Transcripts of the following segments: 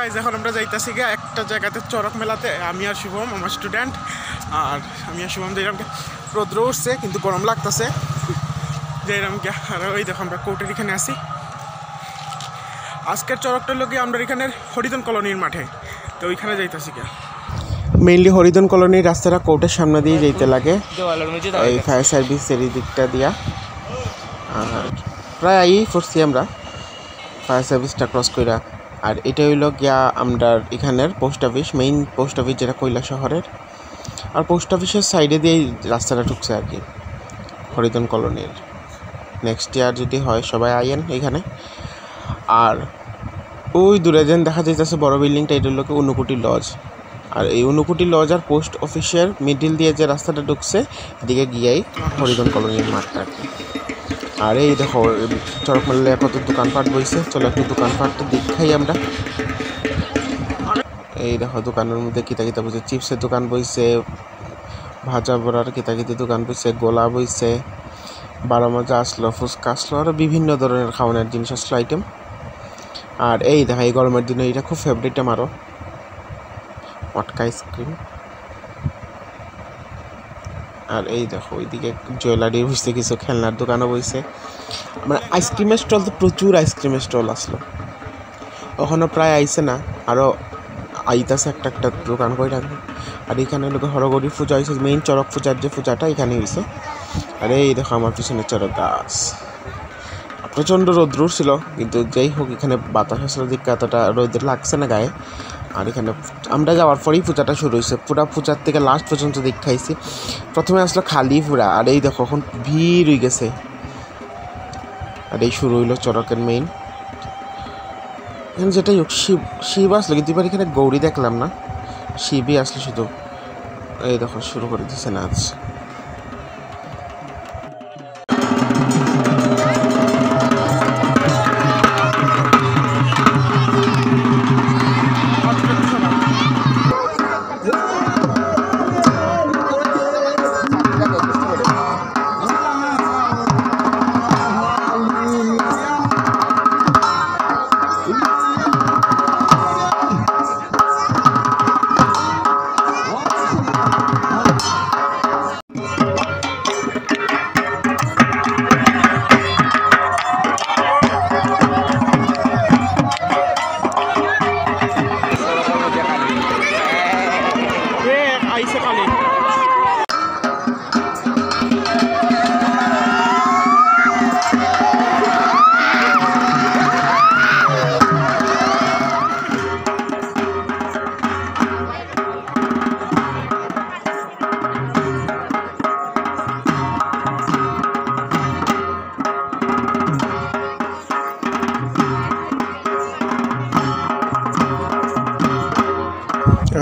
Guys এখন আমরা যাইতেছি গিয়ে একটা জায়গাতে চড়ক মেলাতে, আমি আর শুভম আমার স্টুডেন্ট, আর আমি আর শুভম যাইলাম রোদ্র উঠছে কিন্তু গরম লাগতেছে যাইলাম গিয়া। আর ওই দেখো আমরা কোর্টের এখানে আসি। আজকের চড়কটা লোকে আমরা এখানের হরিজন কলোনির মাঠে, তো ওইখানে যাইতেছি গিয়া। মেইনলি হরিজন কলোনির রাস্তাটা কোর্টের সামনে দিয়ে যেতে লাগে, ওই ফায়ার সার্ভিসের এই দিকটা দিয়া। আর প্রায় আই পড়ছি আমরা ফায়ার সার্ভিসটা ক্রস কইরা। আর এটা হইল গিয়া আমরা এখানের post office, main post office যেটা কৈলাস শহরের। আর পোস্ট অফিসের সাইডে দিয়েই রাস্তাটা ঢুকছে আর কি হরিজন কলোনির। নেক্সট ইয়ার যদি হয় সবাই আইয়েন এখানে। আর ওই দূরে যেন দেখা যাইতেছে বড় বিল্ডিংটা, এটা হলো ঊনকোটি লজ। আর এই ঊনকোটি লজ আর পোস্ট অফিসের মিডিল দিয়ে যে রাস্তাটা ঢুকছে এদিকে গিয়েই হরিজন কলোনির মাঠটা আর কি। আর এই দেখো চড়ক মেলায় কত দোকানপাট বইছে, চলো একটু দোকানপাটটা দেখাই আমরা। এই দেখো দোকানের মধ্যে কিতা কিতা বইছে, চিপসের দোকান বইছে, ভাজা বড়ার কিতাকিতি দোকান বইছে, গোলা বইছে, 12 মজা আসলো, ফুচকা আসলো, আরও বিভিন্ন ধরনের খাওয়ানোর জিনিস আসলো আইটেম। আর এই দেখা এই গরমের দিনে এটা খুব ফেভারিট আমারও, মটকা আইসক্রিম। আর এই দেখো ওইদিকে জুয়েলারি বসছে, কিছু খেলনার দোকানও বইছে। মানে আইসক্রিমের স্টল তো প্রচুর আইসক্রিমের স্টল আসলো, ওখানে প্রায় আইসে না, আরও আইতাছে একটা একটা দোকান করে রাখবে। আর এখানে লোক হরগৌরী পূজা হয়েছে, মেইন চড়ক পূজার যে পূজাটা এখানে হয়েছে। আর এই দেখো আমার পিছনে চড়ক গাছ, প্রচণ্ড রোদ্র ছিল কিন্তু যেই হোক এখানে বাতাস আসলে দিকে এতটা রোদ লাগছে না গায়ে। আর এখানে আমরা যাওয়ার পরেই পূজাটা শুরু হয়েছে, পুরা পূজার থেকে লাস্ট পর্যন্ত দেখাইছি। প্রথমে আসলো খালি পুরা, আর এই দেখো এখন ভিড় হয়ে গেছে। আর এই শুরু হইলো চড়কের মেইন। এখানে যেটাই হোক শিব আসলো, কিন্তু এবার এখানে গৌরী দেখলাম না, শিবই আসলো শুধু। এই দেখো শুরু করে দিচ্ছে নাচ।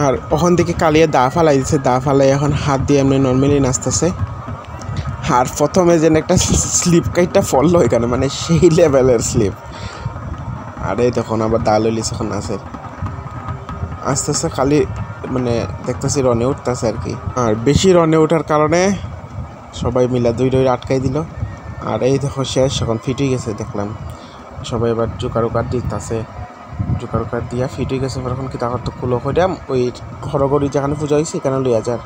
আর ওখান থেকে কালিয়া দা ফালাই দিচ্ছে, দা ফালাই এখন হাত দিয়ে এমনি নর্মালি নাচতেছে। আর প্রথমে যেন একটা স্লিপ কাইটটা ফললো এখানে, মানে সেই লেভেলের স্লিপ। আর এই তখন আবার দা লইলিস এখন আছে আস্তে আস্তে, খালি মানে দেখতেছি রনে উঠতেছে আর কি। আর বেশি রনে ওঠার কারণে সবাই মিলা দুই আটকাই দিল। আর এই দেখো শেষ, এখন ফিট হয়ে গেছে দেখলাম। সবাই এবার জোকারোকার দিতেছে, জোকারোকার দিয়া ফিট হয়ে গেছে। এখন কি তারপর তো কুলো হইলাম ওই হরগৌরী যেখানে পূজা হয়েছে এখানে লইয়া যার।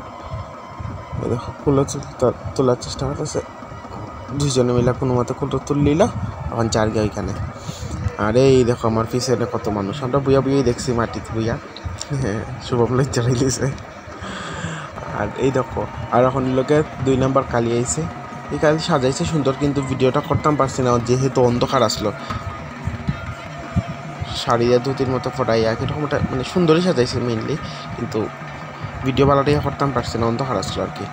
এই দেখো কুলো তোলার চেষ্টা করতেছে, দুইজনে মিলা কোনো মতো কুলো তুললিল, এখন যার গিয়া ওইখানে। আর এই দেখো আমার পিছনে কত মানুষ, আমরা বুয়া বুয়াই দেখছি মাটিতে বুয়া। হ্যাঁ শুভম লজ্জা হইলিছে। আর এই দেখো আর এখন লোকে 2 নাম্বার কালি আইছে, এই কালি সাজাইছে সুন্দর, কিন্তু ভিডিওটা করতাম পারছি না যেহেতু অন্ধকার আসলো। শাড়ি আর ধুতির মতো ফোটাইয়া কীরকম মানে সুন্দরই সাজাইছে মেইনলি, কিন্তু ভিডিও বালাটাই করতাম পারছি না, অন্ধকার আসলো আর কি।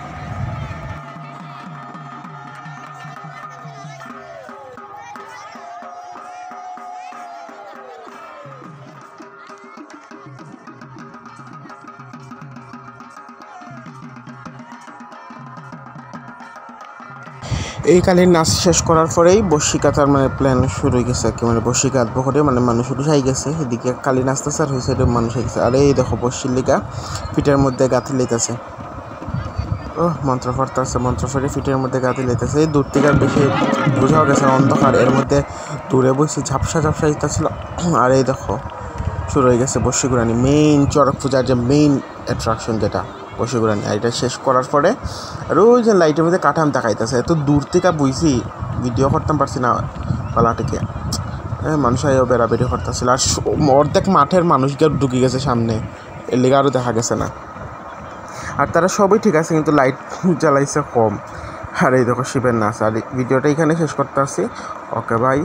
এই কালীর নাচ শেষ করার পরেই বর্ষিকাতার মানে প্ল্যান শুরু হয়ে গেছে আর কি, মানে বর্ষিকা আঁতবো করে মানে মানুষ শুরু হয়ে গেছে। এদিকে কালী নাচতেছে আর হয়েছে মানুষ হয়ে গেছে। আর এই দেখো বর্ষির লিগা ফিটের মধ্যে গাঁথি লইতেছে, ও মন্ত্র পড়তেছে, মন্ত্র পড়ে ফিটের মধ্যে গাঁথি লইতেছে। এই দূর থেকে বেশি বোঝাও গেছে অন্ধকার, এর মধ্যে দূরে বসে ঝাপসা ঝাপসা দিতেছিল। আর এই দেখো শুরু হয়ে গেছে বর্ষিগুরানি মেইন চড়ক পূজার যে মেইন অ্যাট্রাকশন যেটা বর্ষিগুরানি। আর এটা শেষ করার পরে আর ওই যে লাইটের মধ্যে কাঠাম দেখাইতেছে, এত দূর থেকে বুঝছি ভিডিও করতাম পারছি না পালাটিকে, মানুষ আইও বেড়াবেড়ি করতেছিল। আর অর্ধেক মাঠের মানুষকে ঢুকে গেছে সামনে, এর লিগে আরও দেখা গেছে না। আর তারা সবই ঠিক আছে, কিন্তু লাইট জ্বালাইছে কম। আর এই দেখো শিবের নাচ। আর ভিডিওটা এখানে শেষ করতে আসছি। ওকে ভাই।